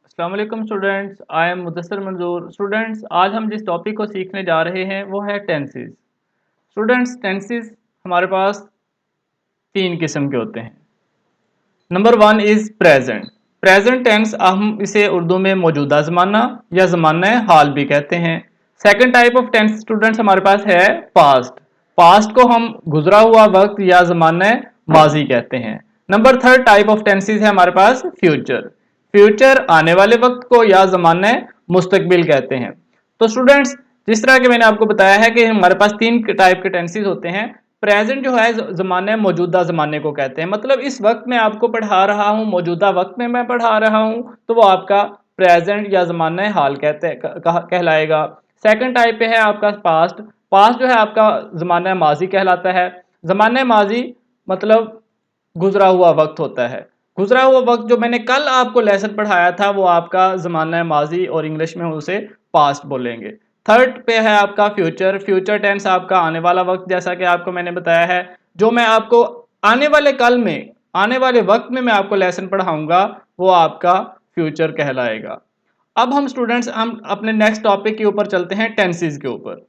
अस्सलाम वालेकुम students, I am Mudassir मंजूर। स्टूडेंट्स, आज हम जिस टॉपिक को सीखने जा रहे हैं वो है टेंसेस। स्टूडेंट्स, टेंसेस हमारे पास तीन किस्म के होते हैं। Number one is present. Present tense हम इसे उर्दू में मौजूदा ज़माना या ज़माना हाल भी कहते हैं। Second type of tense students हमारे पास है पास्ट। पास्ट को हम गुजरा हुआ वक्त या ज़माना माजी कहते हैं। Number third type of tenses है हमारे पास फ्यूचर। फ्यूचर आने वाले वक्त को या ज़माना मुस्तकबिल कहते हैं। तो स्टूडेंट्स, जिस तरह के मैंने आपको बताया है कि हमारे पास तीन टाइप के टेंसेस होते हैं। प्रेजेंट जो है ज़माने मौजूदा ज़माने को कहते हैं, मतलब इस वक्त मैं आपको पढ़ा रहा हूँ, मौजूदा वक्त में मैं पढ़ा रहा हूँ, तो वो आपका प्रेजेंट या ज़माना हाल कहते हैं कहलाएगा। सेकंड टाइप पे है आपका पास्ट। पास्ट जो है आपका ज़माना माजी कहलाता है। ज़माना माजी मतलब गुजरा हुआ वक्त होता है। गुजरा हुआ वक्त जो मैंने कल आपको लेसन पढ़ाया था वो आपका ज़माना माजी और इंग्लिश में उसे पास्ट बोलेंगे। थर्ड पे है आपका फ्यूचर। फ्यूचर टेंस आपका आने वाला वक्त, जैसा कि आपको मैंने बताया है। जो मैं आपको आने वाले कल में, आने वाले वक्त में मैं आपको लेसन पढ़ाऊंगा वो आपका फ्यूचर कहलाएगा। अब हम स्टूडेंट्स हम अपने नेक्स्ट टॉपिक के ऊपर चलते हैं, टेंसेस के ऊपर।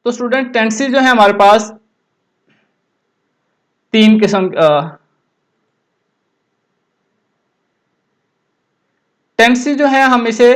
तो स्टूडेंट, टेंसेस जो है हमारे पास तीन किस्म टेंसेस जो है हम इसे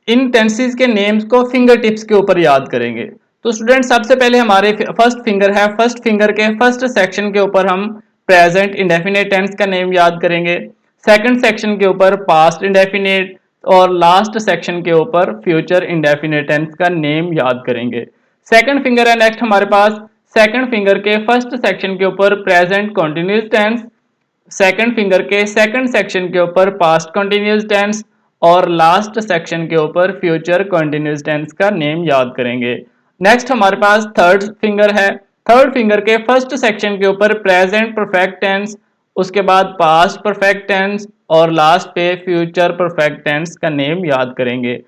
इन टेंसेस के नेम्स को फिंगर टिप्स के ऊपर याद करेंगे। तो स्टूडेंट, सबसे पहले हमारे फर्स्ट फिंगर है। फर्स्ट फिंगर के फर्स्ट सेक्शन के ऊपर हम प्रेजेंट इंडेफिनिट टेंस का नेम याद करेंगे। सेकंड सेक्शन के ऊपर पास्ट इंडेफिनिट और लास्ट सेक्शन के ऊपर फ्यूचर इंडेफिनिट टेंस का नेम याद करेंगे। सेकंड फिंगर है नेक्स्ट हमारे पास। सेकंड फिंगर के फर्स्ट सेक्शन के ऊपर present continuous tense, second finger के सेकंड सेक्शन के ऊपर पास्ट कंटिन्यूस टेंस और लास्ट सेक्शन के ऊपर फ्यूचर कंटिन्यूस टेंस का नेम याद करेंगे। नेक्स्ट हमारे पास थर्ड फिंगर है। थर्ड फिंगर के फर्स्ट सेक्शन के ऊपर प्रेजेंट परफेक्ट टेंस, उसके बाद पास्ट परफेक्ट टेंस और लास्ट पे फ्यूचर परफेक्ट टेंस का नेम याद करेंगे।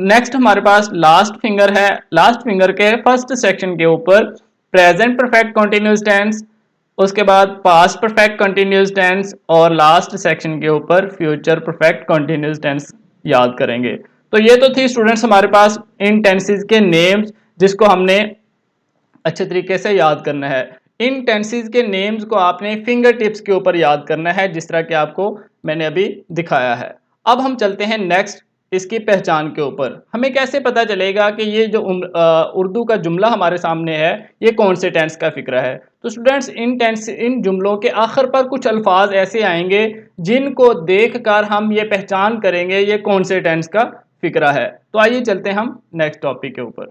नेक्स्ट हमारे पास लास्ट फिंगर है। लास्ट फिंगर के फर्स्ट सेक्शन के ऊपर प्रेजेंट परफेक्ट कंटिन्यूस टेंस, उसके बाद पास्ट परफेक्ट कंटिन्यूस टेंस और लास्ट सेक्शन के ऊपर फ्यूचर परफेक्ट कंटिन्यूस टेंस याद करेंगे। तो ये तो थी स्टूडेंट्स हमारे पास इन टेंसेस के नेम्स जिसको हमने अच्छे तरीके से याद करना है। इन टेंसेस के नेम्स को आपने फिंगर टिप्स के ऊपर याद करना है, जिस तरह के आपको मैंने अभी दिखाया है। अब हम चलते हैं नेक्स्ट इसकी पहचान के ऊपर। हमें कैसे पता चलेगा कि ये जो उर्दू का जुमला हमारे सामने है ये कौन से टेंस का फिक्रा है। तो स्टूडेंट्स, इन जुमलों के आखिर पर कुछ अल्फाज ऐसे आएंगे जिनको देखकर हम ये पहचान करेंगे ये कौन से टेंस का फिक्रा है। तो आइए चलते हैं हम नेक्स्ट टॉपिक के ऊपर।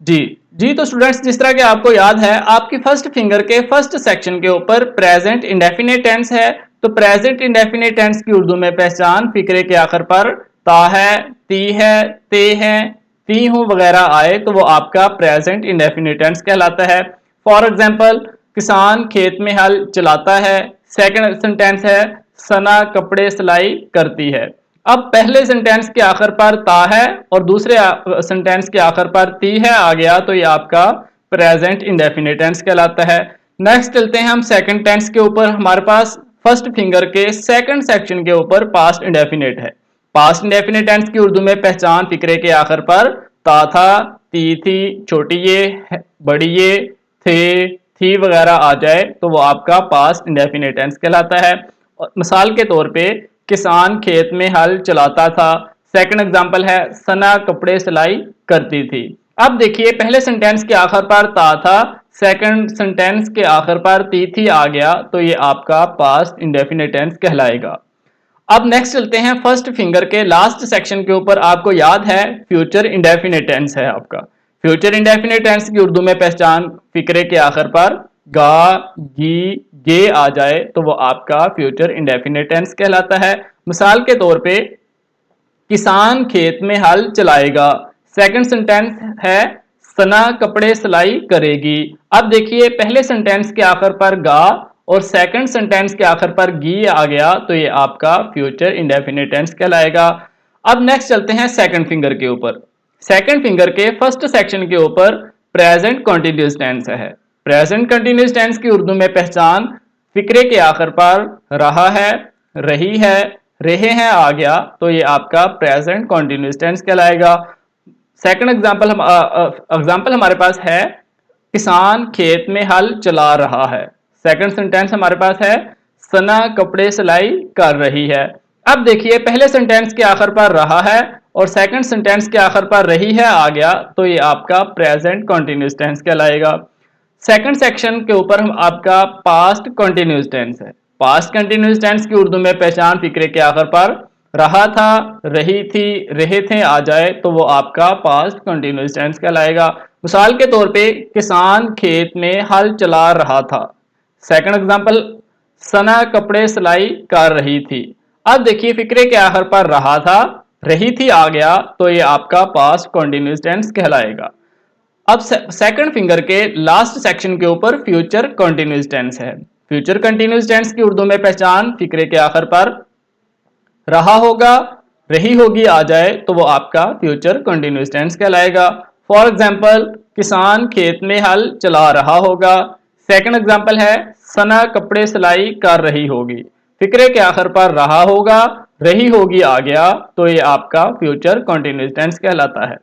जी जी, तो स्टूडेंट्स, जिस तरह के आपको याद है आपकी फर्स्ट फिंगर के फर्स्ट सेक्शन के ऊपर प्रेजेंट इंडेफिनिट टेंस है। तो प्रेजेंट इंडेफिनिट टेंस की उर्दू में पहचान फिक्रे के आखिर पर ता है, ती है, ते है, ती हूं वगैरह आए तो वो आपका प्रेजेंट इंडेफिनिट टेंस कहलाता है। फॉर एग्जाम्पल, किसान खेत में हल चलाता है। सेकंड सेंटेंस है सना कपड़े सिलाई करती है। अब पहले सेंटेंस के आखिर पर ता है और दूसरे सेंटेंस के आखिर पर ती है आ गया तो ये आपका प्रेजेंट इंडेफिनिट टेंस कहलाता है। नेक्स्ट चलते हैं हम सेकंड टेंस के ऊपर। हमारे पास फर्स्ट फिंगर के सेकंड सेक्शन के ऊपर पास्ट इंडेफिनिट है। पास्ट इंडेफिनिट टेंस की उर्दू में पहचान फिक्रे के आखिर पर ता था, ती थी, छोटी ये, बड़ी ये, थे, थी वगैरह आ जाए तो वो आपका पास्ट इंडेफिनिट टेंस कहलाता है। और मिसाल के तौर पे किसान खेत में हल चलाता था। सेकंड एग्जांपल है सना कपड़े सिलाई करती थी। अब देखिए, पहले सेंटेंस के आखिर पर ता था, सेकंड सेंटेंस के आखिर पर ती थी आ गया तो ये आपका पास्ट इंडेफिनिट टेंस कहलाएगा। अब नेक्स्ट चलते हैं फर्स्ट फिंगर के लास्ट सेक्शन के ऊपर। आपको याद है फ्यूचर इंडेफिनिट टेंस है आपका। फ्यूचर इंडेफिनिट टेंस की उर्दू में पहचान फिक्रे के आखिर पर गा, गी, गे आ जाए तो वो आपका फ्यूचर इंडेफिनिट टेंस कहलाता है। मिसाल के तौर पे किसान खेत में हल चलाएगा। सेकंड सेंटेंस है सना कपड़े सिलाई करेगी। अब देखिए, पहले सेंटेंस के आखिर पर गा और सेकंड सेंटेंस के आखिर पर गी आ गया तो ये आपका फ्यूचर इंडेफिनिट टेंस कहलाएगा। अब नेक्स्ट चलते हैं सेकंड फिंगर के ऊपर। सेकंड फिंगर के फर्स्ट सेक्शन के ऊपर प्रेजेंट कंटिन्यूअस टेंस है। प्रेजेंट कंटिन्यूअस टेंस की उर्दू में पहचान फिक्रे के आखिर पर रहा है, रही है, रहे हैं आ गया तो ये आपका प्रेजेंट कंटिन्यूअस टेंस कहलाएगा। सेकंड एग्जांपल हमारे पास है किसान खेत में हल चला रहा है। सेकंड सेंटेंस हमारे पास है सना कपड़े सिलाई कर रही है। अब देखिए पहले सेंटेंस के आखिर पर रहा है और सेकंड सेंटेंस के आखिर पर रही है आ गया तो ये आपका प्रेजेंट कंटिन्यूअस टेंस कहलाएगा। सेकंड सेक्शन के ऊपर हम आपका पास्ट कंटिन्यूअस टेंस है। पास्ट कंटिन्यूअस टेंस की उर्दू में पहचान फिक्रे के आखिर पर रहा था, रही थी, रहे थे आ जाए तो वो आपका पास्ट कंटिन्यूअस टेंस कहलाएगा। मिसाल के तौर पे किसान खेत में हल चला रहा था। सेकंड एग्जांपल सना कपड़े सिलाई कर रही थी। अब देखिए फिक्रे के आखिर पर रहा था, रही थी आ गया तो ये आपका पास्ट कंटिन्यूअस टेंस कहलाएगा। अब सेकंड फिंगर के लास्ट सेक्शन के ऊपर फ्यूचर कंटिन्यूअस टेंस है। फ्यूचर कंटिन्यूअस टेंस की उर्दू में पहचान फिक्रे के आखिर पर रहा होगा, रही होगी आ जाए तो वो आपका फ्यूचर कंटिन्यूअस टेंस कहलाएगा। फॉर एग्जांपल किसान खेत में हल चला रहा होगा। सेकंड एग्जांपल है सना कपड़े सिलाई कर रही होगी। फिक्रे के आखिर पर रहा होगा, रही होगी आ गया तो ये आपका फ्यूचर कंटिन्यूअस टेंस कहलाता है।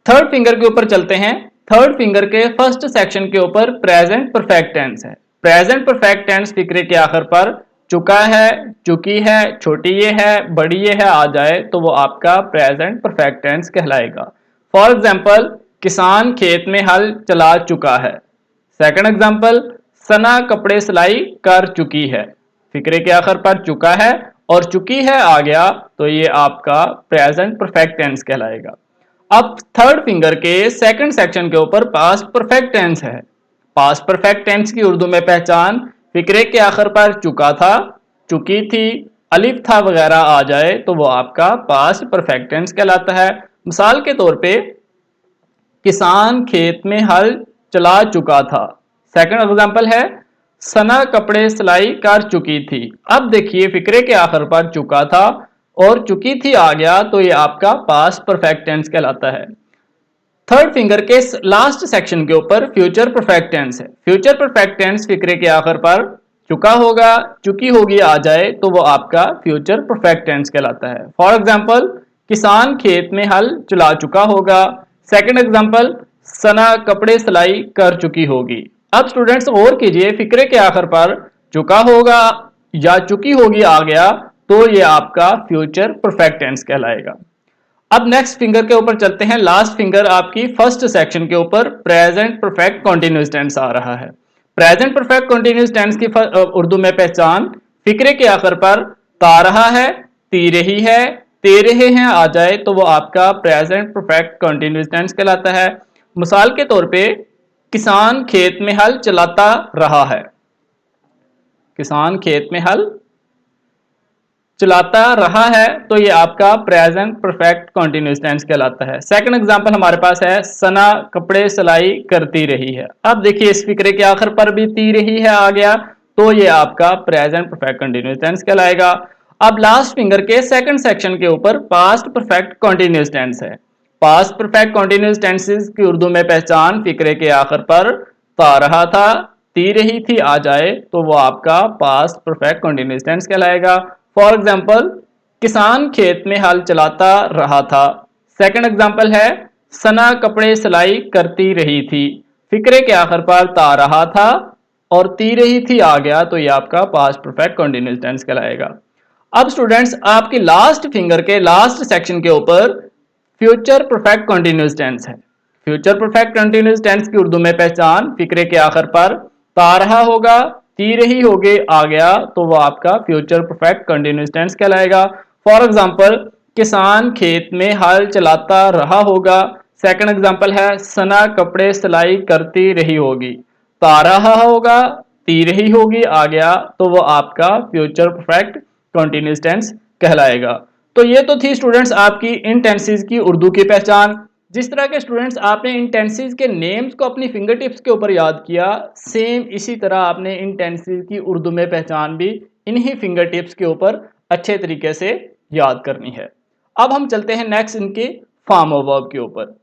थर्ड फिंगर के ऊपर चलते हैं। थर्ड फिंगर के फर्स्ट सेक्शन के ऊपर प्रेजेंट परफेक्ट टेंस है। प्रेजेंट परफेक्ट टेंस फिक्रे के आखिर पर चुका है, चुकी है, छोटी ये है, बड़ी ये है आ जाए तो वो आपका प्रेजेंट परफेक्ट टेंस कहलाएगा। फॉर एग्जांपल किसान खेत में हल चला चुका है। सेकंड एग्जांपल सना कपड़े सिलाई कर चुकी है। फिक्रे के आखिर पर चुका है और चुकी है आ गया तो ये आपका प्रेजेंट परफेक्ट टेंस कहलाएगा। अब थर्ड फिंगर के सेकंड सेक्शन के ऊपर पास्ट परफेक्ट टेंस है। पास्ट परफेक्ट टेंस की उर्दू में पहचान फिक्रे के आखिर पर चुका था, चुकी थी, अलिफ था वगैरह आ जाए तो वो आपका पास्ट परफेक्ट टेंस कहलाता है। मिसाल के तौर पे किसान खेत में हल चला चुका था। सेकंड एग्जांपल है सना कपड़े सिलाई कर चुकी थी। अब देखिए फिक्रे के आखिर पर चुका था और चुकी थी आ गया तो ये आपका पास्ट परफेक्ट टेंस कहलाता है। थर्ड फिंगर के लास्ट सेक्शन के ऊपर फ्यूचर परफेक्ट टेंस है। फ्यूचर परफेक्ट टेंस फिक्रे के आखिर पर चुका होगा, चुकी होगी आ जाए तो वो आपका फ्यूचर परफेक्ट टेंस कहलाता है। फॉर एग्जांपल किसान खेत में हल चला चुका होगा। सेकंड एग्जांपल सना कपड़े सिलाई कर चुकी होगी। अब स्टूडेंट्स गौर कीजिए फिक्रे के आखिर पर चुका होगा या चुकी होगी आ गया तो ये आपका फ्यूचर परफेक्ट टेंस कहलाएगा। अब नेक्स्ट फिंगर के ऊपर चलते हैं। लास्ट फिंगर आपकी फर्स्ट सेक्शन के ऊपर प्रेजेंट परफेक्ट कंटीन्यूअस टेंस आ रहा है। प्रेजेंट परफेक्ट कंटीन्यूअस टेंस की उर्दू में पहचान फिक्रे के आखिर पर ता रहा है, ती रही है, ते रहे हैं आ जाए तो वो आपका प्रेजेंट परफेक्ट कंटीन्यूअस टेंस कहलाता है। मिसाल के तौर पे किसान खेत में हल चलाता रहा है। किसान खेत में हल चलाता रहा है तो ये आपका प्रेजेंट परफेक्ट कंटीन्यूअस टेंस कहलाता है। सेकंड एग्जांपल हमारे पास है सना कपड़े सिलाई करती रही है। अब देखिए इस फिक्रे के आखिर पर भी ती रही है आ गया तो ये आपका प्रेजेंट परफेक्ट कंटीन्यूअस टेंस कहलाएगा। अब लास्ट फिंगर के सेकंड सेक्शन के ऊपर पास्ट परफेक्ट कंटीन्यूअस टेंस है। पास्ट परफेक्ट कंटीन्यूअस टेंसेस की उर्दू में पहचान फिक्रे के आखिर पर ता रहा था, ती रही थी आ जाए तो वो आपका पास्ट परफेक्ट कंटीन्यूअस टेंस कहलाएगा। फॉर एग्जाम्पल किसान खेत में हल चलाता रहा था। सेकंड एग्जाम्पल है सना कपड़े सिलाई करती रही थी। फिक्रे के आखिर पर ता रहा था और ती रही थी आ गया तो ये आपका पास्ट परफेक्ट कंटीन्यूअस टेंस कहलाएगा। अब स्टूडेंट्स आपकी लास्ट फिंगर के लास्ट सेक्शन के ऊपर फ्यूचर परफेक्ट कंटीन्यूअस टेंस है। फ्यूचर परफेक्ट कंटीन्यूअस टेंस की उर्दू में पहचान फिक्रे के आखिर पर ता रहा होगा, ती रही होगी आ गया तो वो आपका फ्यूचर परफेक्ट कंटीन्यूअस टेंस कहलाएगा। फॉर एग्जांपल किसान खेत में हल चलाता रहा होगा। सेकंड एग्जांपल है सना कपड़े सिलाई करती रही होगी। ता रहा होगा, ती रही होगी आ गया तो वो आपका फ्यूचर परफेक्ट कंटीन्यूअस टेंस कहलाएगा। तो ये तो थी स्टूडेंट्स आपकी इन टेंसेस की उर्दू की पहचान। जिस तरह के स्टूडेंट्स आपने इन टेंसेस के नेम्स को अपनी फिंगर टिप्स के ऊपर याद किया, सेम इसी तरह आपने इन टेंसेस की उर्दू में पहचान भी इन्हीं फिंगर टिप्स के ऊपर अच्छे तरीके से याद करनी है। अब हम चलते हैं नेक्स्ट इनके फॉर्म ऑफ वर्ब के ऊपर।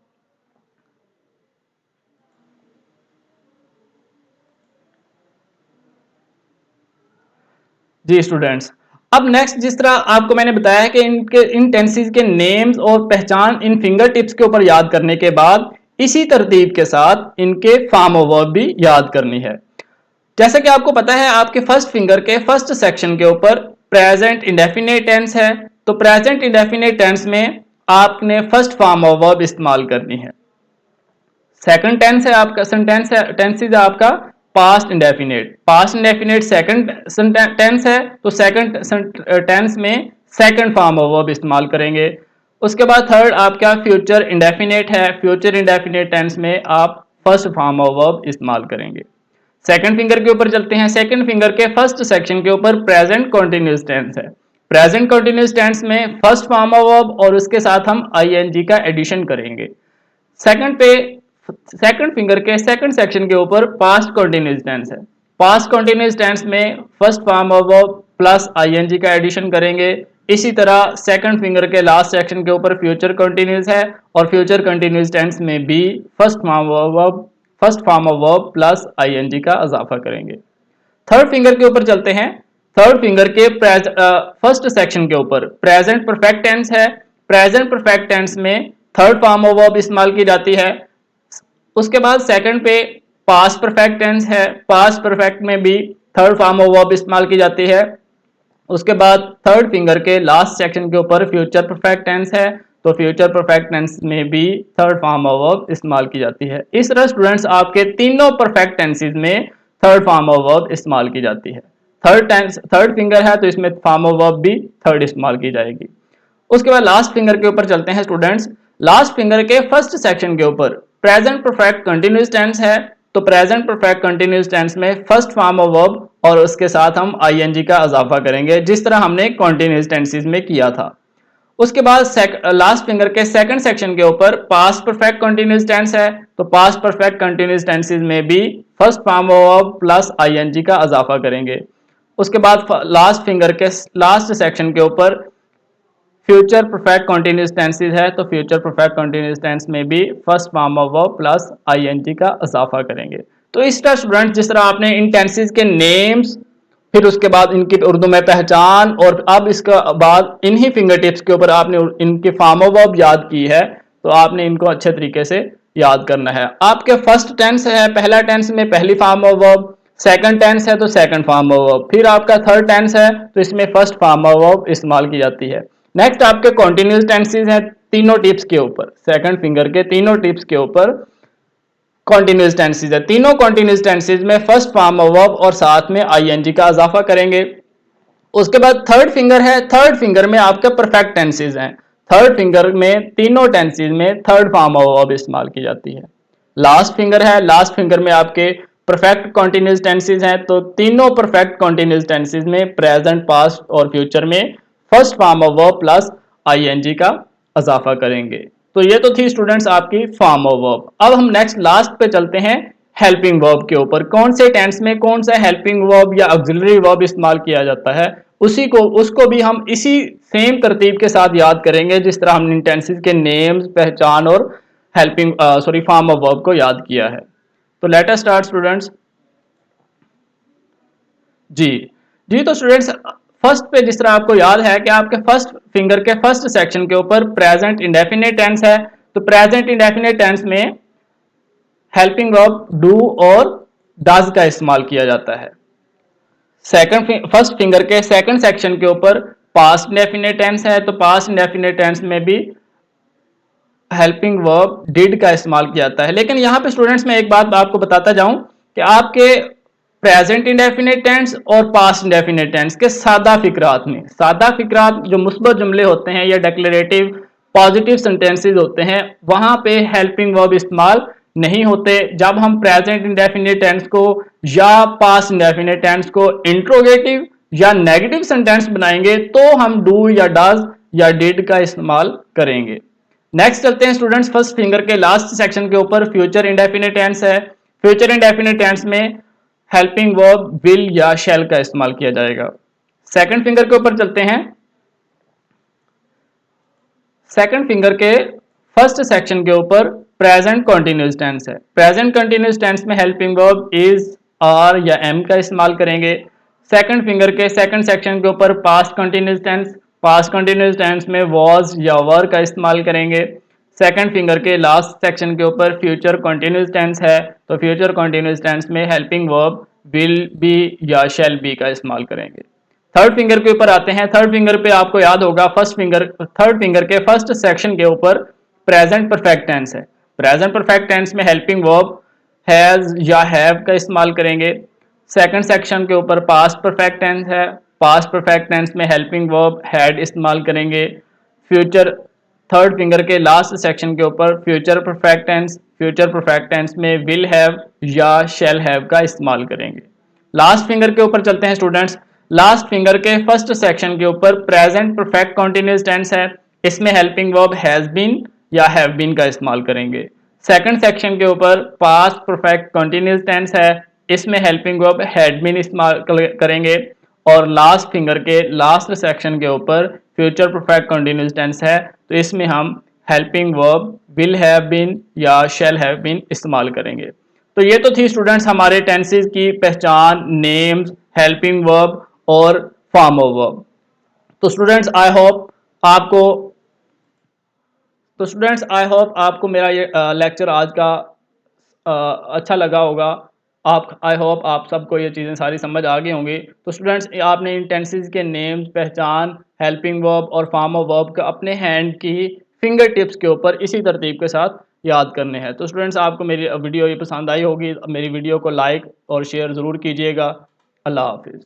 जी स्टूडेंट्स, अब नेक्स्ट जिस तरह आपको मैंने बताया है कि इनके इन टेंसेस के नेम्स और पहचान इन फिंगर टिप्स के ऊपर याद करने के बाद इसी तरतीब के साथ इनके फॉर्म ऑफ वर्ब भी याद करनी है। जैसा कि आपको पता है आपके फर्स्ट फिंगर के फर्स्ट सेक्शन के ऊपर प्रेजेंट इंडेफिनिट टेंस है, तो प्रेजेंट इंडेफिनिट टेंस में आपने फर्स्ट फॉर्म ऑफ वर्ब इस्तेमाल करनी है। सेकंड टेंस है आपका टेंस है आपका पास्ट इंडेफिनिट सेकंड टेंस है, तो सेकंड टेंस में सेकंड फॉर्म ऑफ वर्ब इस्तेमाल करेंगे। उसके बाद थर्ड आपका फ्यूचर इंडेफिनिट है, फ्यूचर इंडेफिनिट टेंस में आप फर्स्ट फॉर्म ऑफ वर्ब इस्तेमाल करेंगे। सेकंड फिंगर के ऊपर चलते हैं। सेकंड फिंगर के फर्स्ट सेक्शन के ऊपर प्रेजेंट कॉन्टिन्यूस टेंस है। प्रेजेंट कॉन्टिन्यूस टेंस में फर्स्ट फॉर्म ऑफ वर्ब और उसके साथ हम आईएनजी का एडिशन करेंगे। सेकंड फिंगर के सेकंड सेक्शन के ऊपर पास्ट कॉन्टिन्यूस टेंस है। पास्ट कॉन्टिन्यूस टेंस में first form of verb plus ING का एडिशन करेंगे। इसी तरह सेकंड फिंगर के लास्ट सेक्शन के ऊपर फ्यूचर कंटिन्यूस है और फ्यूचर कंटिन्यूस टेंस में भी first form of verb plus ING का इजाफा करेंगे। थर्ड फिंगर के ऊपर चलते हैं। थर्ड फिंगर के फर्स्ट सेक्शन के ऊपर प्रेजेंट परफेक्ट टेंस है। प्रेजेंट परफेक्ट टेंस में थर्ड फॉर्म ऑफ वर्ब इस्तेमाल की जाती है। उसके बाद सेकंड पे पास्ट परफेक्ट टेंस है। पास्ट परफेक्ट में भी थर्ड फॉर्म ऑफ वर्ब इस्तेमाल की जाती है। उसके बाद थर्ड फिंगर के लास्ट सेक्शन के ऊपर फ्यूचर परफेक्ट टेंस है, तो फ्यूचर परफेक्ट टेंस में भी थर्ड फॉर्म ऑफ वर्ब इस्तेमाल की जाती है। इस तरह स्टूडेंट्स आपके तीनों परफेक्ट टेंसेस में थर्ड फॉर्म ऑफ वर्ब इस्तेमाल की जाती है। थर्ड फिंगर है तो इसमें फॉर्म ऑफ वर्ब भी थर्ड इस्तेमाल की जाएगी। उसके बाद लास्ट फिंगर के ऊपर चलते हैं स्टूडेंट्स। लास्ट फिंगर के फर्स्ट सेक्शन के ऊपर प्रेजेंट परफेक्ट कंटिन्यूस टेंस है, तो प्रेजेंट परफेक्ट कंटिन्यूस टेंस में फर्स्ट फॉर्म ऑफ वर्ब और उसके साथ हम आईएनजी का इजाफा करेंगे जिस तरह हमने कॉन्टिन्यूस टेंसेस में किया था। उसके बाद लास्ट फिंगर के सेकंड सेक्शन के ऊपर पास्ट परफेक्ट कंटिन्यूस टेंस है, तो पास्ट परफेक्ट कंटिन्यूस टेंसेस में भी first form of verb plus ING का इजाफा करेंगे। उसके बाद लास्ट फिंगर के लास्ट सेक्शन के ऊपर फ्यूचर परफेक्ट कंटिन्यूस टेंसेस है, तो फ्यूचर परफेक्ट कंटिन्यूस टेंस में भी first form of verb plus ING का इजाफा करेंगे। तो इस तरह स्टूडेंट जिस तरह आपने इन टेंसेस के नेम्स, फिर उसके बाद इनकी उर्दू में पहचान और अब इसके बाद इन्हीं फिंगर टिप्स के ऊपर आपने इनकी फॉर्म ऑफ वर्ब याद की है, तो आपने इनको अच्छे तरीके से याद करना है। आपके फर्स्ट टेंस है, पहला टेंस में पहली form of verb, second tense है तो सेकंड फॉर्म ऑफ वर्ब, फिर आपका थर्ड टेंस है तो इसमें फर्स्ट फॉर्म ऑफ वर्ब इस्तेमाल की जाती है। नेक्स्ट आपके कॉन्टिन्यूस टेंसेस हैं तीनों टिप्स के ऊपर, सेकंड फिंगर के तीनों टिप्स के ऊपर कॉन्टिन्यूस टेंसेस है। तीनों कॉन्टिन्यूस टेंसेस में फर्स्ट फॉर्म ऑफ वर्ब और साथ में आईएनजी का इजाफा करेंगे। उसके बाद थर्ड फिंगर है, थर्ड फिंगर में आपके परफेक्ट टेंसेस हैं। थर्ड फिंगर में तीनों टेंसेस में थर्ड फॉर्म ऑफ वर्ब इस्तेमाल की जाती है। लास्ट फिंगर है, लास्ट फिंगर में आपके परफेक्ट कॉन्टिन्यूस टेंसेस हैं, तो तीनों परफेक्ट कॉन्टिन्यूस टेंसेस में प्रेजेंट, पास्ट और फ्यूचर में first form of verb plus ING का इजाफा करेंगे। तो ये तो थी स्टूडेंट्स आपकी फॉर्म ऑफ वर्ब। अब हम नेक्स्ट लास्ट पे चलते हैं हेल्पिंग वर्ब के ऊपर। कौन से टेंस में कौन सा हेल्पिंग वर्ब या ऑक्सिलरी वर्ब इस्तेमाल किया जाता है, उसको भी हम इसी सेम तरतीब के साथ याद करेंगे जिस तरह हमने टेंसेस के नेम्स, पहचान और फॉर्म ऑफ वर्ब को याद किया है। तो लेट अस स्टार्ट स्टूडेंट्स। जी जी तो स्टूडेंट्स फर्स्ट पे जिस तरह आपको याद है कि आपके फर्स्ट फिंगर के फर्स्ट सेक्शन के ऊपर प्रेजेंट इंडेफिनिट टेंस है, तो प्रेजेंट इंडेफिनिट टेंस में हेल्पिंग वर्ब डू और डज का इस्तेमाल किया जाता है। फर्स्ट फिंगर के सेकंड सेक्शन के ऊपर पास्ट इंडेफिनिट टेंस है, तो पास्ट इंडेफिनिट टेंस में भी हेल्पिंग वर्ब डिड का इस्तेमाल किया जाता है। लेकिन यहाँ पे स्टूडेंट्स मैं एक बात आपको बताता जाऊं कि आपके प्रेजेंट इंडेफिनिट टेंस और पास्ट इंडेफिनिट टेंस के सादा फिक्रात जो मुस्बत जुमले होते हैं या डिक्लेरेटिव पॉजिटिव सेंटेंसेस होते हैं, वहां पे हेल्पिंग वर्ब इस्तेमाल नहीं होते। जब हम प्रेजेंट इंडेफिनिट टेंस को या पास्ट इंडेफिनिट टेंस को इंट्रोगेटिव या नेगेटिव सेंटेंस बनाएंगे तो हम डू या डज या डिड का इस्तेमाल करेंगे। नेक्स्ट चलते हैं स्टूडेंट्स फर्स्ट फिंगर के लास्ट सेक्शन के ऊपर फ्यूचर इंडेफिनिट टेंस है। फ्यूचर इंडेफिनिट टेंस में हेल्पिंग वर्ब विल या शैल का इस्तेमाल किया जाएगा। सेकंड फिंगर के ऊपर चलते हैं। सेकंड फिंगर के फर्स्ट सेक्शन के ऊपर प्रेजेंट कंटीन्यूअस टेंस है। प्रेजेंट कंटीन्यूअस टेंस में हेल्पिंग वर्ब इज, आर या एम का इस्तेमाल करेंगे। सेकंड फिंगर के सेकंड सेक्शन के ऊपर पास्ट कंटिन्यूस टेंस में वॉज या वर का इस्तेमाल करेंगे। सेकंड फिंगर के लास्ट सेक्शन के ऊपर फ्यूचर कंटिन्यूस टेंस है तो फ्यूचर कंटिन्यूस टेंस में हेल्पिंग वर्ब विल बी या शैल बी का इस्तेमाल करेंगे। थर्ड फिंगर के ऊपर आते हैं। थर्ड फिंगर पे आपको याद होगा थर्ड फिंगर के फर्स्ट सेक्शन के ऊपर प्रेजेंट परफेक्ट टेंस है। प्रेजेंट परफेक्ट टेंस में हेल्पिंग वर्ब हैज या हैव का इस्तेमाल करेंगे। सेकंड सेक्शन के ऊपर पास्ट परफेक्ट टेंस है। पास्ट परफेक्ट टेंस में हेल्पिंग वर्ब हैड इस्तेमाल करेंगे। फ्यूचर थर्ड फिंगर के लास्ट सेक्शन के ऊपर फ्यूचर परफेक्ट टेंस में विल हैव या शैल हैव का इस्तेमाल करेंगे। लास्ट फिंगर के ऊपर चलते हैं स्टूडेंट्स। लास्ट फिंगर के फर्स्ट सेक्शन के ऊपर प्रेजेंट परफेक्ट कंटिन्यूअस टेंस है। इसमें हेल्पिंग वर्ब हैज बीन या हैव बीन का इस्तेमाल करेंगे। सेकंड सेक्शन के ऊपर पास्ट परफेक्ट कंटिन्यूअस टेंस है। इसमें हेल्पिंग वर्ब हैड बीन इस्तेमाल करेंगे। और लास्ट फिंगर के लास्ट सेक्शन के ऊपर फ्यूचर परफेक्ट कंटिन्यूअस टेंस है तो इसमें हम helping verb will have been या शैल हैव बीन इस्तेमाल करेंगे। तो ये तो थी स्टूडेंट्स हमारे टेंसेस की पहचान, नेम्स, हेल्पिंग वर्ब और फॉर्म ऑफ वर्ब। तो स्टूडेंट्स आई होप आपको आपको मेरा ये लेक्चर आज का अच्छा लगा होगा। आप आई होप आप सबको ये चीज़ें सारी समझ आ गई होंगी। तो स्टूडेंट्स आपने इन टेंसेस के नेम्स, पहचान, हेल्पिंग वर्ब और फॉर्म ऑफ वर्ब का अपने हैंड की फिंगर टिप्स के ऊपर इसी तरतीब के साथ याद करने हैं। तो स्टूडेंट्स आपको मेरी वीडियो ये पसंद आई होगी, मेरी वीडियो को लाइक और शेयर ज़रूर कीजिएगा। अल्लाह हाफिज़।